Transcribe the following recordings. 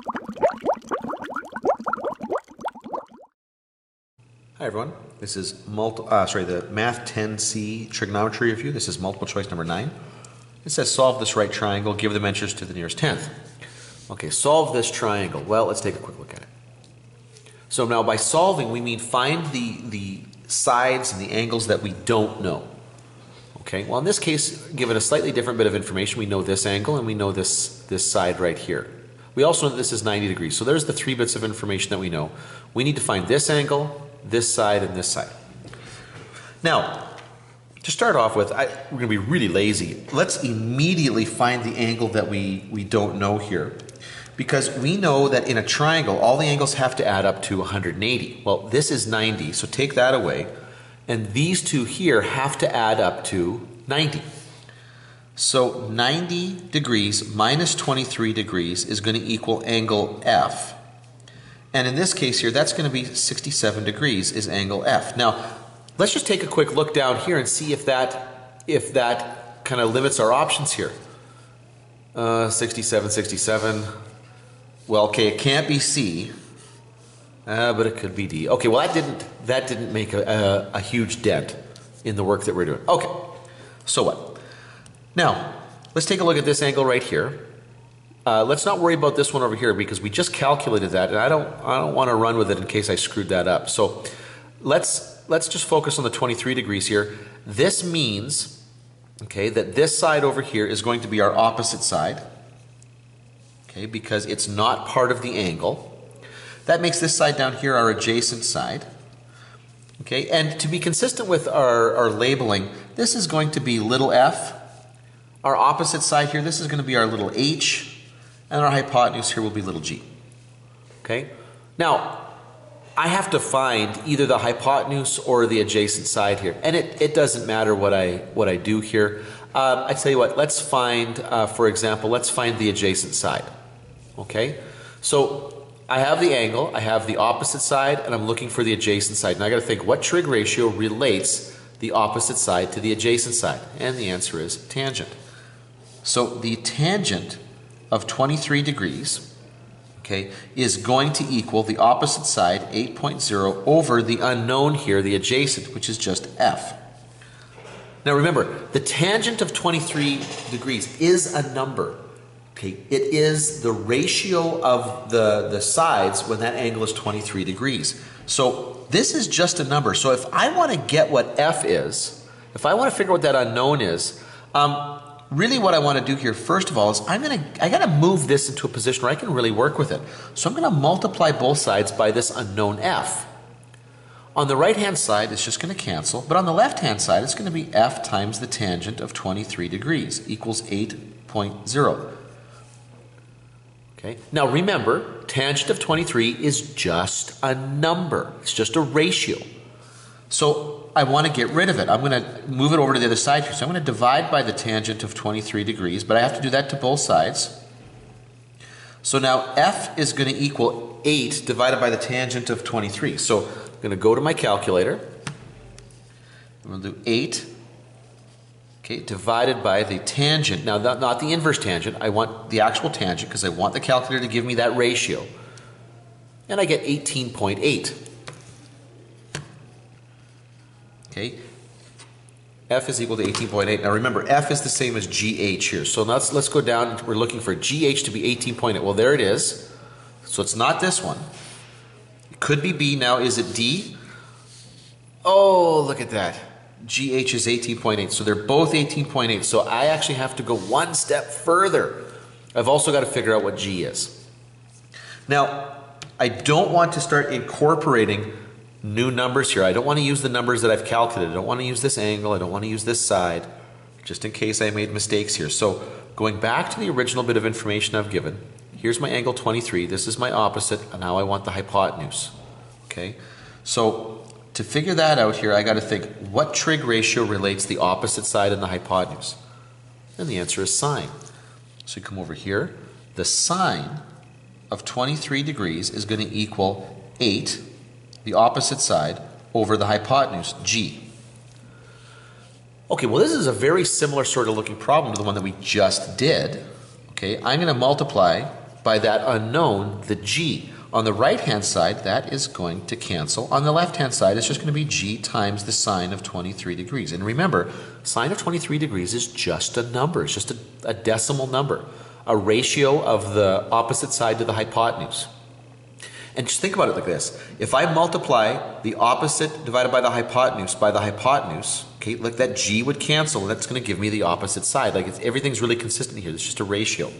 Hi everyone, this is the Math 10C Trigonometry Review. This is multiple choice number 9. It says solve this right triangle, give the dimensions to the nearest tenth. Okay, solve this triangle. Well, let's take a quick look at it. So now by solving, we mean find the sides and the angles that we don't know. Okay, well in this case, given a slightly different bit of information, we know this angle and we know this side right here. We also know that this is 90 degrees. So there's the 3 bits of information that we know. We need to find this angle, this side, and this side. Now, to start off with, we're going to be really lazy. Let's immediately find the angle that we don't know here. Because we know that in a triangle, all the angles have to add up to 180. Well, this is 90, so take that away. And these two here have to add up to 90. So 90 degrees minus 23 degrees is going to equal angle F. And in this case here, that's going to be 67 degrees is angle F. Now, let's just take a quick look down here and see if that kind of limits our options here. 67, 67. Well, okay, it can't be C, but it could be D. Okay, well that didn't make a huge dent in the work that we're doing. Okay, so what? Now, let's take a look at this angle right here. Let's not worry about this one over here because we just calculated that, and I don't want to run with it in case I screwed that up. So let's just focus on the 23 degrees here. This means, okay, that this side over here is going to be our opposite side, okay, because it's not part of the angle. That makes this side down here our adjacent side. Okay, and to be consistent with our labeling, this is going to be little f. Our opposite side here, this is going to be our little h. And our hypotenuse here will be little g. Okay? Now, I have to find either the hypotenuse or the adjacent side here. And it doesn't matter what I do here. I tell you what, let's find, for example, let's find the adjacent side. Okay? So I have the angle, I have the opposite side, and I'm looking for the adjacent side. And I got to think, what trig ratio relates the opposite side to the adjacent side? And the answer is tangent. So the tangent of 23 degrees, okay, is going to equal the opposite side, 8.0, over the unknown here, the adjacent, which is just f. Now remember, the tangent of 23 degrees is a number. Okay, it is the ratio of the sides when that angle is 23 degrees. So this is just a number. So if I want to get what f is, if I want to figure out what that unknown is, really what I want to do here, first of all, is I got to move this into a position where I can really work with it. So I'm going to multiply both sides by this unknown f. On the right-hand side, it's just going to cancel. But on the left-hand side, it's going to be f times the tangent of 23 degrees equals 8.0. Okay. Now remember, tangent of 23 is just a number. It's just a ratio. So I want to get rid of it. I'm going to move it over to the other side here. So I'm going to divide by the tangent of 23 degrees, but I have to do that to both sides. So now f is going to equal 8 divided by the tangent of 23. So I'm going to go to my calculator. I'm going to do 8, okay, divided by the tangent. Now, not the inverse tangent. I want the actual tangent because I want the calculator to give me that ratio. And I get 18.8. Okay, f is equal to 18.8. Now remember, f is the same as gh here. So let's go down. We're looking for gh to be 18.8. Well, there it is. So it's not this one. It could be B. Now, is it D? Oh, look at that. GH is 18.8. So they're both 18.8. So I actually have to go one step further. I've also got to figure out what G is. Now, I don't want to start incorporating new numbers here. I don't want to use the numbers that I've calculated. I don't want to use this angle. I don't want to use this side, just in case I made mistakes here. So going back to the original bit of information I've given, here's my angle 23. This is my opposite, and now I want the hypotenuse. Okay, so to figure that out here, I got to think, what trig ratio relates the opposite side and the hypotenuse? And the answer is sine. So you come over here. The sine of 23 degrees is going to equal 8, the opposite side, over the hypotenuse, g. Okay, well this is a very similar sort of looking problem to the one that we just did. Okay, I'm going to multiply by that unknown, the g. On the right-hand side, that is going to cancel. On the left-hand side, it's just going to be g times the sine of 23 degrees. And remember, sine of 23 degrees is just a number. It's just a decimal number, a ratio of the opposite side to the hypotenuse. And just think about it like this. If I multiply the opposite divided by the hypotenuse, okay, look, that g would cancel, and that's going to give me the opposite side. Like everything's really consistent here. It's just a ratio.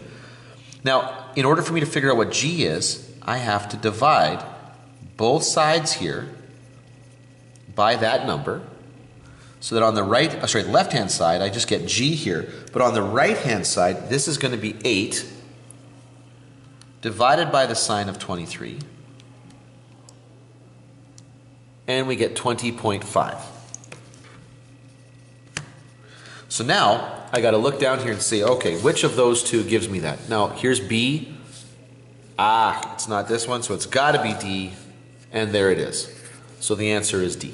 Now, in order for me to figure out what g is, I have to divide both sides here by that number, so that on the left-hand side, I just get g here. But on the right-hand side, this is going to be 8 divided by the sine of 23. And we get 20.5. So now, I got to look down here and say, okay, which of those two gives me that? Now, here's B. It's not this one, so it's got to be D. And there it is. So the answer is D.